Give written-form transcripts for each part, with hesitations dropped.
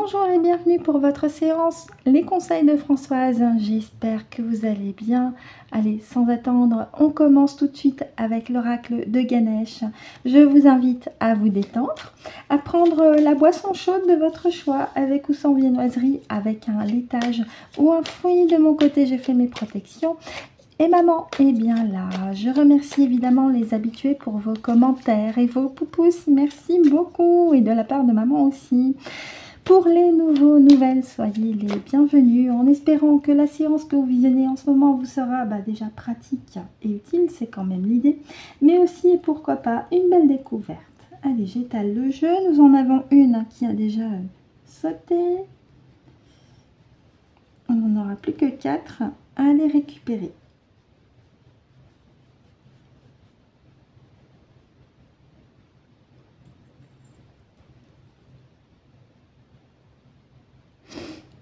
Bonjour et bienvenue pour votre séance Les conseils de Françoise. J'espère que vous allez bien. Allez, sans attendre, on commence tout de suite avec l'oracle de Ganesh. Je vous invite à vous détendre, à prendre la boisson chaude de votre choix, avec ou sans viennoiserie, avec un laitage ou un fruit. De mon côté, j'ai fait mes protections. Et maman est bien là. Je remercie évidemment les habitués pour vos commentaires et vos poupous. Merci beaucoup. Et de la part de maman aussi. Pour les nouvelles, soyez les bienvenus en espérant que la séance que vous visionnez en ce moment vous sera déjà pratique et utile, c'est quand même l'idée, mais aussi, et pourquoi pas, une belle découverte. Allez, j'étale le jeu. Nous en avons une qui a déjà sauté. On n'en aura plus que 4 à aller récupérer.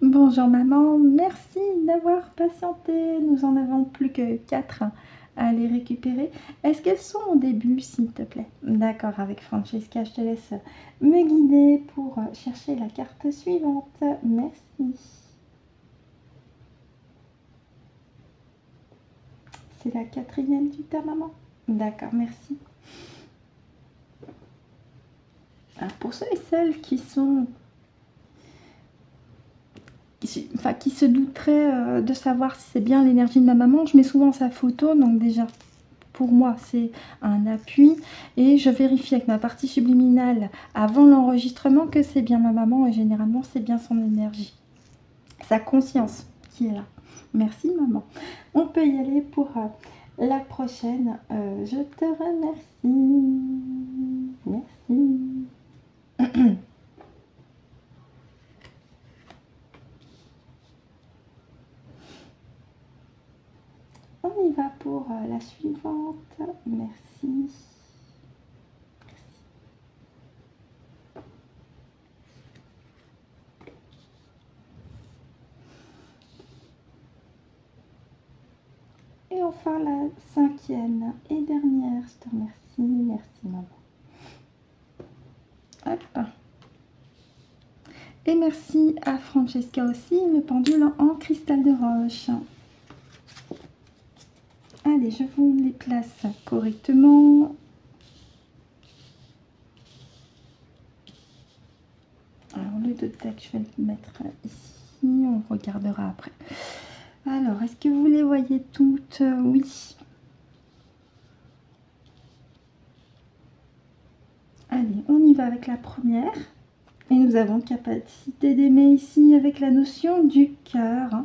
Bonjour maman, merci d'avoir patienté. Nous en avons plus que 4 à les récupérer. Est-ce qu'elles sont au début, s'il te plaît? D'accord, avec Francesca, je te laisse me guider pour chercher la carte suivante. Merci. C'est la 4e du tas, maman? D'accord, merci. Alors, pour ceux et celles qui sont... qui se douteraient de savoir si c'est bien l'énergie de ma maman, je mets souvent sa photo, donc déjà pour moi c'est un appui, et je vérifie avec ma partie subliminale avant l'enregistrement que c'est bien ma maman, et généralement c'est bien son énergie, sa conscience qui est là. Merci maman. On peut y aller pour la prochaine. Je te remercie. Merci. On y va pour la suivante. Merci. Et enfin la 5e et dernière. Je te remercie. Merci maman. Hop. Et merci à Francesca aussi. Le pendule en cristal de roche. Allez, je vous les place correctement. Alors, le deck, je vais le mettre ici. On regardera après. Alors, est-ce que vous les voyez toutes? Oui. Allez, on y va avec la première. Et nous avons capacité d'aimer ici avec la notion du cœur.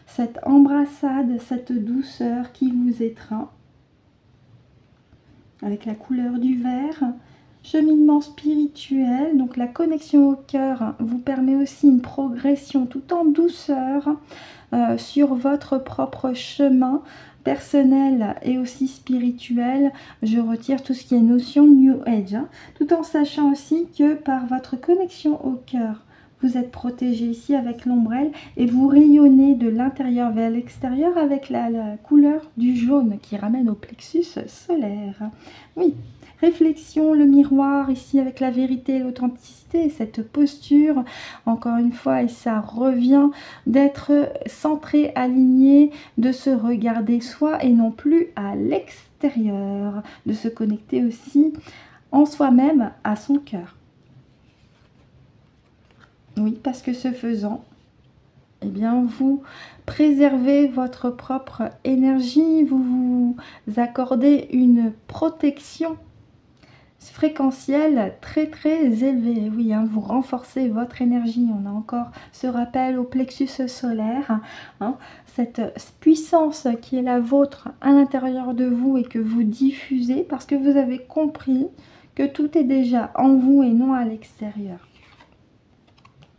Cette embrassade, cette douceur qui vous étreint. Avec la couleur du vert. Cheminement spirituel, donc la connexion au cœur vous permet aussi une progression tout en douceur sur votre propre chemin personnel et aussi spirituel. Je retire tout ce qui est notion New Age, tout en sachant aussi que par votre connexion au cœur, vous êtes protégé ici avec l'ombrelle et vous rayonnez de l'intérieur vers l'extérieur avec la couleur du jaune qui ramène au plexus solaire. Oui. Réflexion, le miroir ici avec la vérité et l'authenticité, cette posture, encore une fois, et ça revient d'être centré, aligné, de se regarder soi et non plus à l'extérieur, de se connecter aussi en soi-même à son cœur. Oui, parce que ce faisant, eh bien, vous préservez votre propre énergie, vous vous accordez une protection fréquentielle très élevée. Oui, vous renforcez votre énergie. On a encore ce rappel au plexus solaire, cette puissance qui est la vôtre à l'intérieur de vous et que vous diffusez parce que vous avez compris que tout est déjà en vous et non à l'extérieur.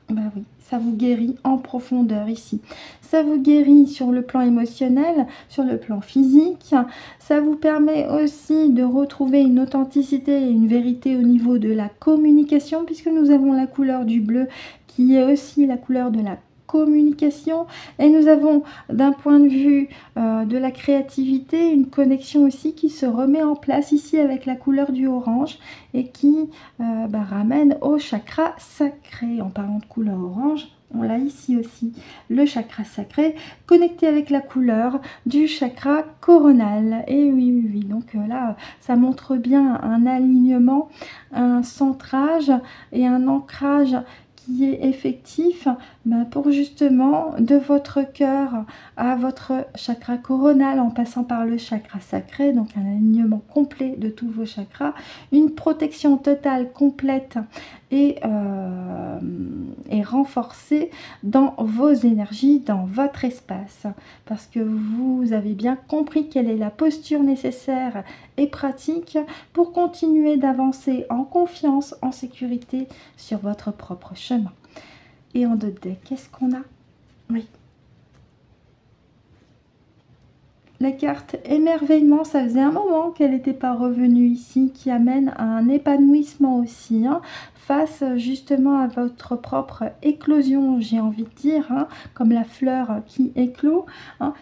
Ben oui, ça vous guérit en profondeur ici. Ça vous guérit sur le plan émotionnel, sur le plan physique. Ça vous permet aussi de retrouver une authenticité et une vérité au niveau de la communication, puisque nous avons la couleur du bleu qui est aussi la couleur de la communication. Et nous avons, d'un point de vue de la créativité, une connexion aussi qui se remet en place ici avec la couleur du orange et qui ramène au chakra sacré. En parlant de couleur orange, on l'a ici aussi, le chakra sacré, connecté avec la couleur du chakra coronal. Et oui, donc là, ça montre bien un alignement, un centrage et un ancrage qui est effectif pour justement de votre cœur à votre chakra coronal en passant par le chakra sacré, donc un alignement complet de tous vos chakras, une protection totale, complète et renforcée dans vos énergies, dans votre espace, parce que vous avez bien compris quelle est la posture nécessaire et pratique pour continuer d'avancer en confiance, en sécurité sur votre propre chemin. Et en 2D, qu'est-ce qu'on a? Oui. La carte émerveillement, ça faisait un moment qu'elle n'était pas revenue ici, qui amène à un épanouissement aussi, face justement à votre propre éclosion, j'ai envie de dire, comme la fleur qui éclot.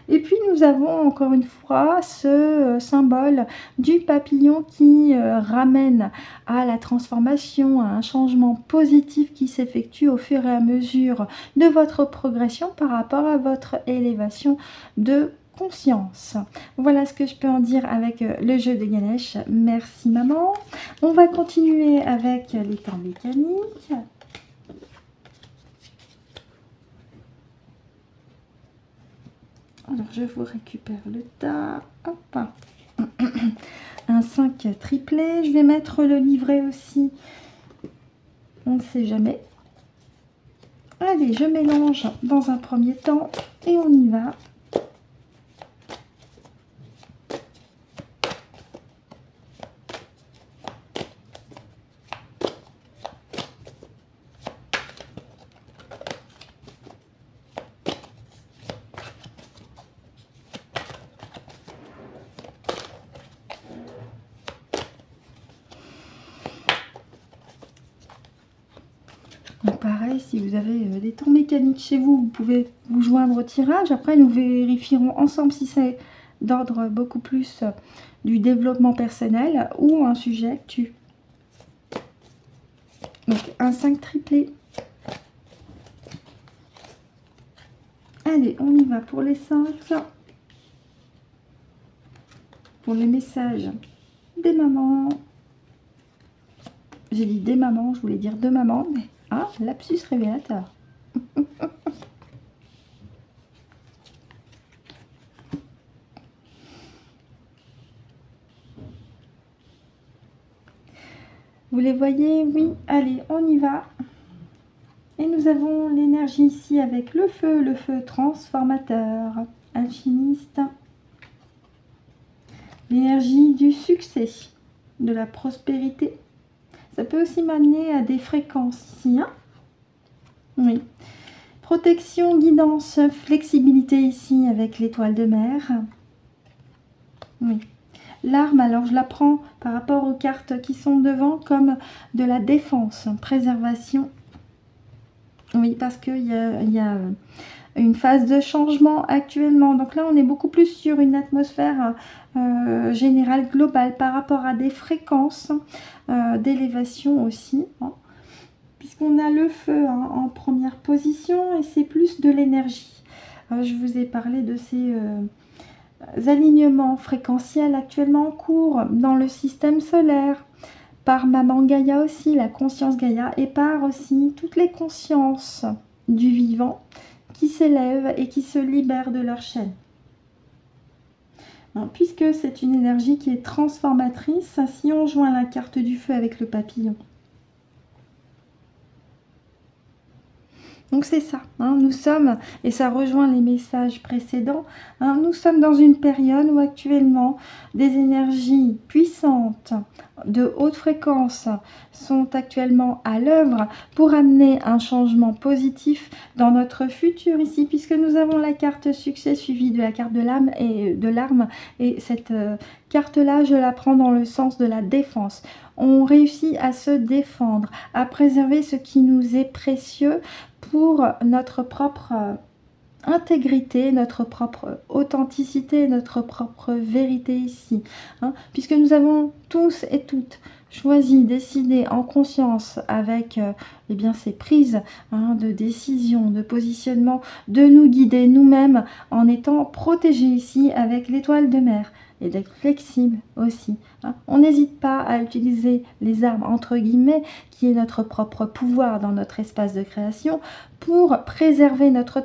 Et puis nous avons encore une fois ce symbole du papillon qui ramène à la transformation, à un changement positif qui s'effectue au fur et à mesure de votre progression par rapport à votre élévation de conscience. Voilà ce que je peux en dire avec le jeu de Ganesh. Merci maman. On va continuer avec les temps mécaniques. Alors je vous récupère le tas. Hop. Un 5 triplé. Je vais mettre le livret aussi. On ne sait jamais. Allez, je mélange dans un premier temps et on y va. Donc pareil, si vous avez des temps mécaniques chez vous, vous pouvez vous joindre au tirage. Après, nous vérifierons ensemble si c'est d'ordre beaucoup plus du développement personnel ou un sujet actu. Donc un 5 triplé. Allez, on y va pour les 5. Pour les messages des mamans. J'ai dit des mamans, je voulais dire de mamans, mais lapsus révélateur. Vous les voyez? Oui, allez, on y va. Et nous avons l'énergie ici avec le feu transformateur, alchimiste. L'énergie du succès, de la prospérité. Ça peut aussi m'amener à des fréquences ici. Oui. Protection, guidance, flexibilité ici avec l'étoile de mer. Oui. L'arme, alors je la prends par rapport aux cartes qui sont devant comme de la défense, préservation. Oui, parce qu'il y a une phase de changement actuellement. Donc là, on est beaucoup plus sur une atmosphère générale, globale, par rapport à des fréquences d'élévation aussi. Puisqu'on a le feu en première position et c'est plus de l'énergie. Je vous ai parlé de ces alignements fréquentiels actuellement en cours dans le système solaire. Par Maman Gaïa aussi, la conscience Gaïa, et par aussi toutes les consciences du vivant qui s'élèvent et qui se libèrent de leur chaîne. Puisque c'est une énergie qui est transformatrice, si on joint la carte du feu avec le papillon. Donc c'est ça, nous sommes, et ça rejoint les messages précédents, nous sommes dans une période où actuellement des énergies puissantes de haute fréquence sont actuellement à l'œuvre pour amener un changement positif dans notre futur ici, puisque nous avons la carte succès suivie de la carte de l'âme et de l'arme. Et cette carte-là, je la prends dans le sens de la défense. On réussit à se défendre, à préserver ce qui nous est précieux pour notre propre intégrité, notre propre authenticité, notre propre vérité ici. Puisque nous avons tous et toutes choisi, décidé en conscience avec eh bien, ces prises de décision, de positionnement, de nous guider nous-mêmes en étant protégés ici avec l'étoile de mer. Et d'être flexible aussi. On n'hésite pas à utiliser les armes entre guillemets, qui est notre propre pouvoir dans notre espace de création, pour préserver notre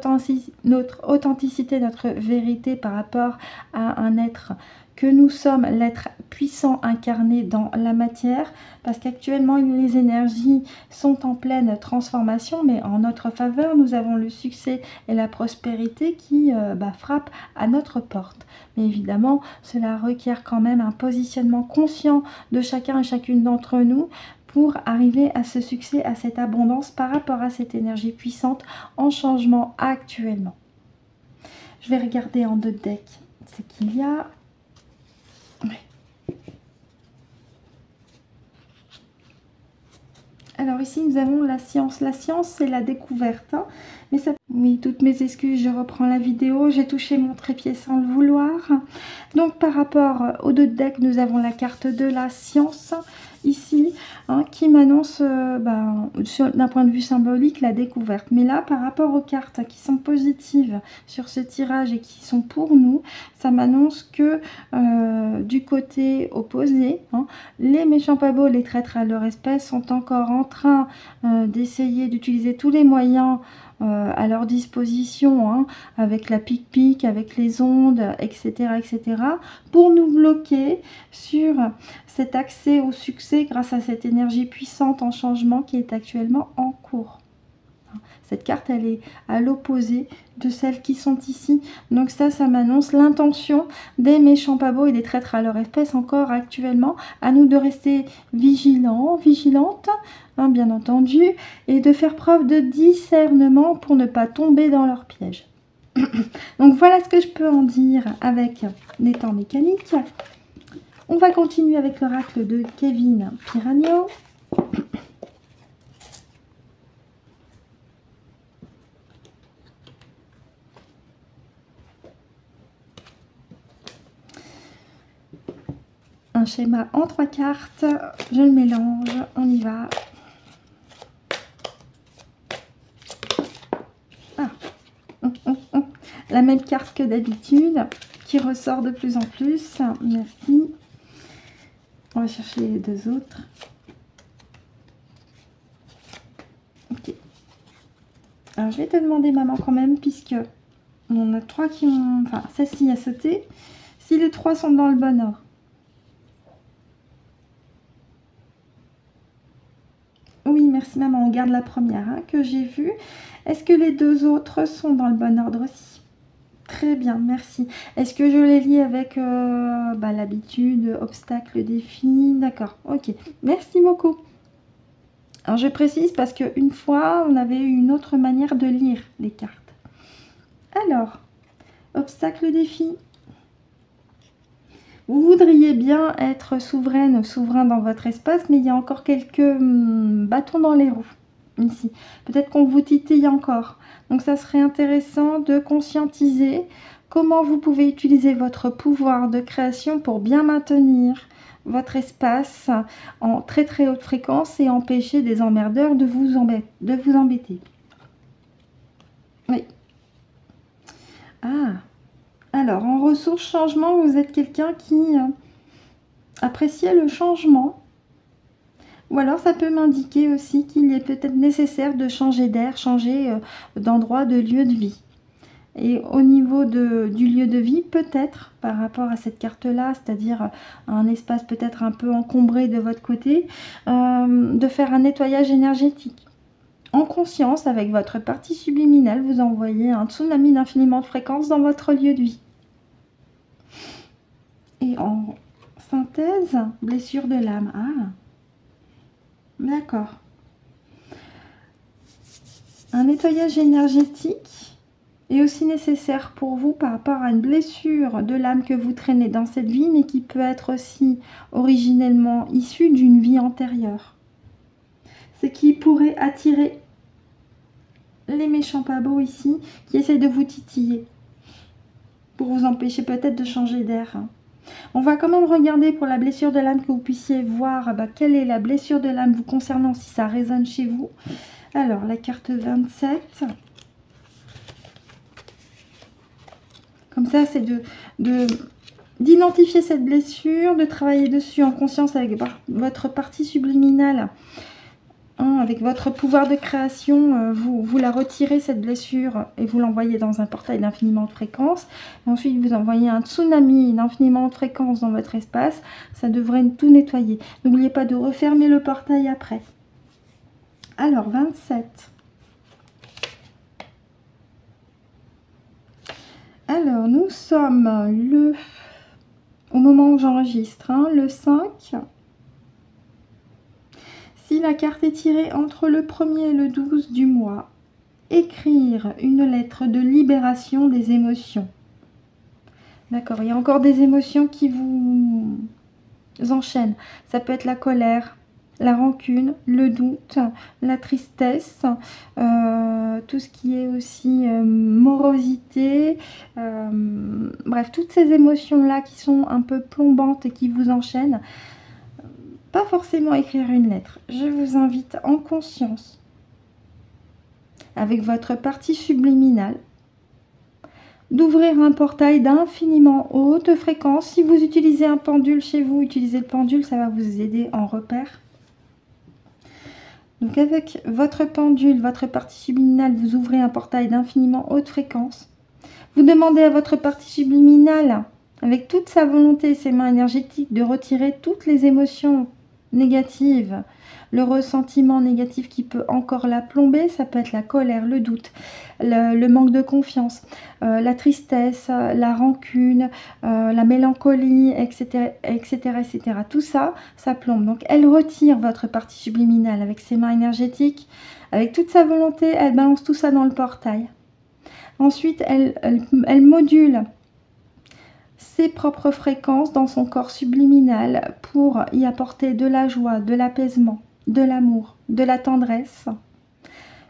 authenticité, notre vérité par rapport à un être que nous sommes, l'être puissant incarné dans la matière, parce qu'actuellement les énergies sont en pleine transformation, mais en notre faveur, nous avons le succès et la prospérité qui frappent à notre porte. Mais évidemment, cela requiert quand même un positionnement conscient de chacun et chacune d'entre nous pour arriver à ce succès, à cette abondance par rapport à cette énergie puissante en changement actuellement. Je vais regarder en deux decks ce qu'il y a. Alors ici, nous avons la science. La science, c'est la découverte. Mais ça... Oui, toutes mes excuses, je reprends la vidéo. J'ai touché mon trépied sans le vouloir. Donc, par rapport aux deux decks, nous avons la carte de la science ici, qui m'annonce, d'un point de vue symbolique, la découverte. Mais là, par rapport aux cartes qui sont positives sur ce tirage et qui sont pour nous, ça m'annonce que du côté opposé, les méchants pas beaux, les traîtres à leur espèce, sont encore en train d'essayer d'utiliser tous les moyens à leur disposition, avec la pic-pic, avec les ondes, etc., etc., pour nous bloquer sur cet accès au succès grâce à cette énergie puissante en changement qui est actuellement en cours. Cette carte, elle est à l'opposé de celles qui sont ici. Donc ça m'annonce l'intention des méchants pas beaux et des traîtres à leur espèce encore actuellement. À nous de rester vigilants, vigilantes, bien entendu, et de faire preuve de discernement pour ne pas tomber dans leur piège. Donc voilà ce que je peux en dire avec les temps mécaniques. On va continuer avec l'oracle de Kevin Piragno. Un schéma en 3 cartes, je le mélange, on y va. La même carte que d'habitude, qui ressort de plus en plus. Merci. On va chercher les deux autres. Ok. Alors, je vais te demander, maman, quand même, puisque on a 3 qui ont... Enfin, celle-ci a sauté. Si les 3 sont dans le bon ordre. Oui, merci, maman. On garde la première que j'ai vue. Est-ce que les deux autres sont dans le bon ordre aussi? Très bien, merci. Est-ce que je les lis avec l'habitude, obstacle, défi? D'accord, ok. Merci beaucoup. Alors, je précise parce qu'une fois, on avait une autre manière de lire les cartes. Alors, obstacle, défi. Vous voudriez bien être souveraine ou souverain dans votre espace, mais il y a encore quelques bâtons dans les roues. Ici. Peut-être qu'on vous titille encore. Donc ça serait intéressant de conscientiser comment vous pouvez utiliser votre pouvoir de création pour bien maintenir votre espace en très très haute fréquence et empêcher des emmerdeurs de vous embêter. Oui. Ah. Alors, en ressources changement, vous êtes quelqu'un qui appréciait le changement. Ou alors ça peut m'indiquer aussi qu'il est peut-être nécessaire de changer d'air, changer d'endroit, de lieu de vie. Et au niveau du lieu de vie, peut-être, par rapport à cette carte-là, c'est-à-dire un espace peut-être un peu encombré de votre côté, de faire un nettoyage énergétique. En conscience, avec votre partie subliminale, vous envoyez un tsunami d'infiniment de fréquences dans votre lieu de vie. Et en synthèse, prothèse, blessure de l'âme. Ah, d'accord. Un nettoyage énergétique est aussi nécessaire pour vous par rapport à une blessure de l'âme que vous traînez dans cette vie, mais qui peut être aussi originellement issue d'une vie antérieure. Ce qui pourrait attirer les méchants pas beaux ici, qui essayent de vous titiller, pour vous empêcher peut-être de changer d'air. On va quand même regarder pour la blessure de l'âme, que vous puissiez voir quelle est la blessure de l'âme vous concernant, si ça résonne chez vous. Alors, la carte 27. Comme ça, c'est d'identifier cette blessure, de travailler dessus en conscience avec votre partie subliminale. Avec votre pouvoir de création, vous la retirez, cette blessure, et vous l'envoyez dans un portail d'infiniment de fréquences. Et ensuite, vous envoyez un tsunami d'infiniment de fréquences dans votre espace. Ça devrait tout nettoyer. N'oubliez pas de refermer le portail après. Alors, 27. Alors, nous sommes au moment où j'enregistre, le 5. Si la carte est tirée entre le 1er et le 12 du mois, écrire une lettre de libération des émotions. D'accord, il y a encore des émotions qui vous enchaînent. Ça peut être la colère, la rancune, le doute, la tristesse, tout ce qui est aussi morosité. Bref, toutes ces émotions-là qui sont un peu plombantes et qui vous enchaînent. Pas forcément écrire une lettre. Je vous invite en conscience, avec votre partie subliminale, d'ouvrir un portail d'infiniment haute fréquence. Si vous utilisez un pendule chez vous, utilisez le pendule, ça va vous aider en repère. Donc avec votre pendule, votre partie subliminale, vous ouvrez un portail d'infiniment haute fréquence. Vous demandez à votre partie subliminale, avec toute sa volonté et ses mains énergétiques, de retirer toutes les émotions négatives, le ressentiment négatif qui peut encore la plomber. Ça peut être la colère, le doute, le manque de confiance, la tristesse, la rancune, la mélancolie, etc., etc., etc. Tout ça, ça plombe. Donc elle retire votre partie subliminale avec ses mains énergétiques, avec toute sa volonté, elle balance tout ça dans le portail. Ensuite, elle module ses propres fréquences dans son corps subliminal pour y apporter de la joie, de l'apaisement, de l'amour, de la tendresse,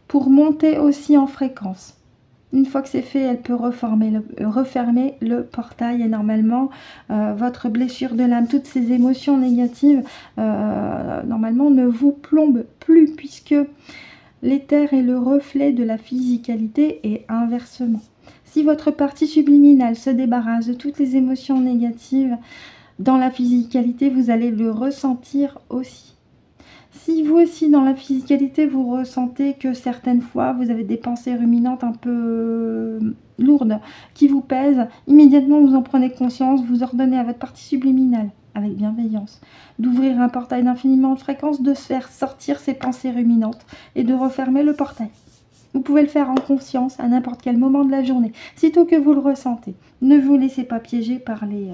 pour monter aussi en fréquence. Une fois que c'est fait, elle peut refermer le portail, et normalement, votre blessure de l'âme, toutes ces émotions négatives, normalement, ne vous plombent plus, puisque l'éther est le reflet de la physicalité et inversement. Si votre partie subliminale se débarrasse de toutes les émotions négatives dans la physicalité, vous allez le ressentir aussi. Si vous aussi dans la physicalité, vous ressentez que certaines fois, vous avez des pensées ruminantes un peu lourdes qui vous pèsent, immédiatement vous en prenez conscience, vous ordonnez à votre partie subliminale, avec bienveillance, d'ouvrir un portail d'infiniment de fréquence, de se faire sortir ces pensées ruminantes et de refermer le portail. Vous pouvez le faire en conscience à n'importe quel moment de la journée, sitôt que vous le ressentez. Ne vous laissez pas piéger par les...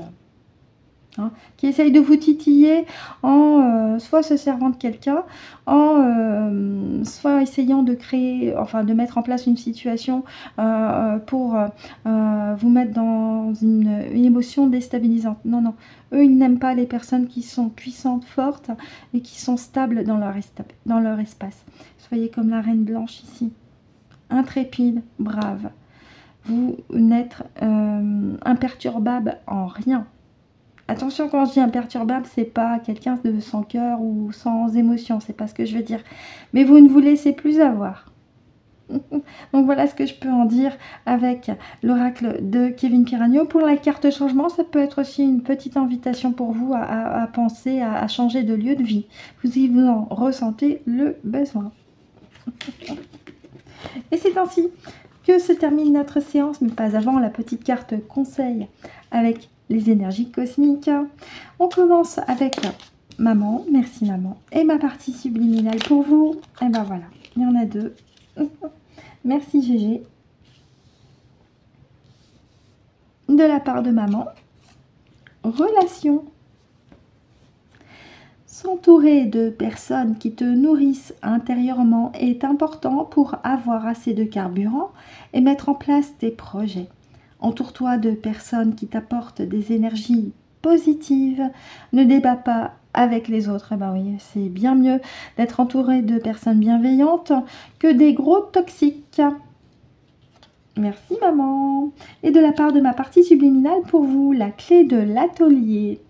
qui essayent de vous titiller en soit se servant de quelqu'un, soit essayant de créer, enfin de mettre en place une situation pour vous mettre dans une émotion déstabilisante. Non, non, eux ils n'aiment pas les personnes qui sont puissantes, fortes et qui sont stables dans leur espace. Soyez comme la reine blanche ici, intrépide, brave. Vous n'êtes imperturbable en rien. Attention, quand je dis imperturbable, c'est pas quelqu'un de sans cœur ou sans émotion, c'est pas ce que je veux dire. Mais vous ne vous laissez plus avoir. Donc voilà ce que je peux en dire avec l'oracle de Kevin Piragno. Pour la carte changement, ça peut être aussi une petite invitation pour vous à penser à changer de lieu de vie. Si vous en ressentez le besoin. Et c'est ainsi que se termine notre séance, mais pas avant la petite carte conseil avec les énergies cosmiques. On commence avec maman, merci maman, et ma partie subliminale pour vous. Et ben voilà, il y en a deux. Merci Gégé. De la part de maman, relation. S'entourer de personnes qui te nourrissent intérieurement est important pour avoir assez de carburant et mettre en place tes projets. Entoure-toi de personnes qui t'apportent des énergies positives. Ne débat pas avec les autres. Eh ben oui, c'est bien mieux d'être entouré de personnes bienveillantes que des gros toxiques. Merci maman. Et de la part de ma partie subliminale pour vous, la clé de l'atelier.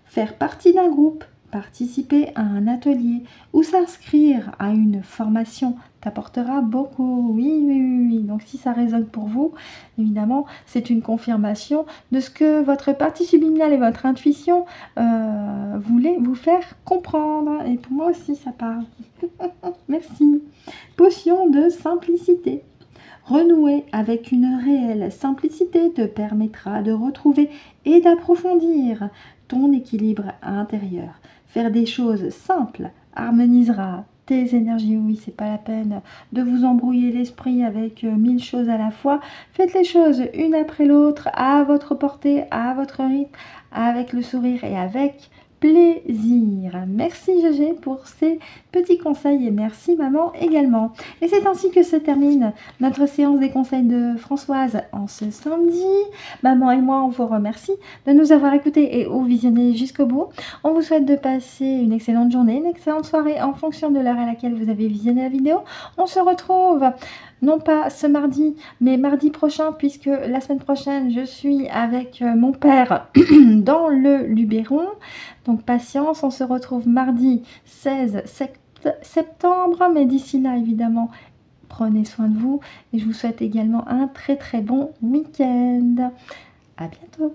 Faire partie d'un groupe, participer à un atelier ou s'inscrire à une formation t'apportera beaucoup. Oui, oui, oui, oui. Donc si ça résonne pour vous, évidemment, c'est une confirmation de ce que votre partie subliminale et votre intuition voulaient vous faire comprendre. Et pour moi aussi, ça parle. Merci. Potion de simplicité. Renouer avec une réelle simplicité te permettra de retrouver et d'approfondir ton équilibre intérieur. Faire des choses simples harmonisera tes énergies. Oui, c'est pas la peine de vous embrouiller l'esprit avec 1000 choses à la fois. Faites les choses une après l'autre, à votre portée, à votre rythme, avec le sourire et avec plaisir. Merci Gégé pour ces petits conseils et merci maman également. Et c'est ainsi que se termine notre séance des conseils de Françoise en ce samedi. Maman et moi, on vous remercie de nous avoir écoutés et ou visionnés jusqu'au bout. On vous souhaite de passer une excellente journée, une excellente soirée en fonction de l'heure à laquelle vous avez visionné la vidéo. On se retrouve non pas ce mardi, mais mardi prochain, puisque la semaine prochaine, je suis avec mon père dans le Luberon. Donc patience, on se retrouve mardi 16 septembre, mais d'ici là, évidemment, prenez soin de vous et je vous souhaite également un très très bon week-end. À bientôt.